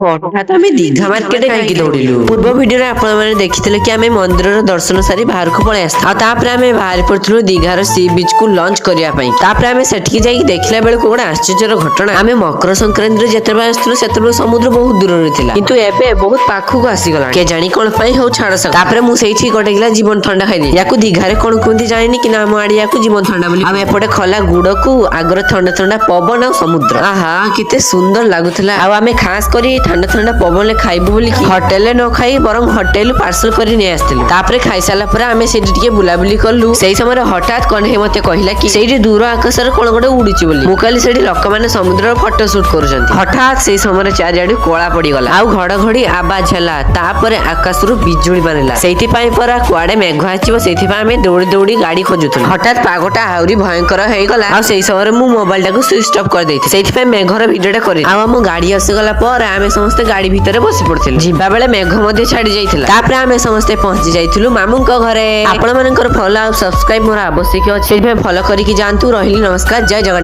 हठात आम दीघा मार्केट कहीं दौड़िलु। पूर्व भिडियो आपने देखिए कि आम मंदिर दर्शन सारी बाहर को पलि आसपर आम बाहर पड़ू दीघार सी बीच को लंच करने सेठी जाकि देखला बेलू गोटे आश्चर्य घटना आम मकर संक्रांति जिते आसलु से समुद्र बहुत दूर में था किंतु एबे बहुत पाखक आसीगला के जानी कौन हो छाड़ सके मुझे गोटे गिला जीवन ठंडा खाई या दीघारे कौन कहते जानी कि आम आड़िया जीवन ठंडा बोली आम एपटे खला गुड़ को आगर ठंडा ठंडा पवन आ समुद्र आहा केते सुंदर लगुला आम खास कर ठंडा ठंडा पवन खाइबू बोली होटेल न खाई बरं होटेल पार्सल कर नहीं आसलु तापर खाई सारा पर आम से बुलाबुली कलु से समय हठात कन्हे मत कहला कि से दूर आकाश कौन गोटे उड़ी बोली मु कहली से लोक मैंने समुद्र फोटो सुट कर हठात से समय चारिआडू कला पड़गला आउ घड़घड़ी आवाज है आकाश रु बिजुली मारा से कुआड़े मेघ आसो से दौड़ी दौड़ी गाड़ी खोजुल हठात पागटा आहरी भयंकर होगला आ समय मु मोबाइल टाक स्विच अफ कर देती मेघर भिडियोटा कर आम गाड़ी आसीगला पर आम समस्ते गाड़ी भितर बसी पड़े जीवा बेले मेघ छाड़ी जाता आम समस्ते पहुंची जाइलु मामू घरे आपण मान फॉलो आ सब्सक्राइब मोर आवश्यक अच्छे फॉलो करके जातु रही नमस्कार जय जगन्नाथ।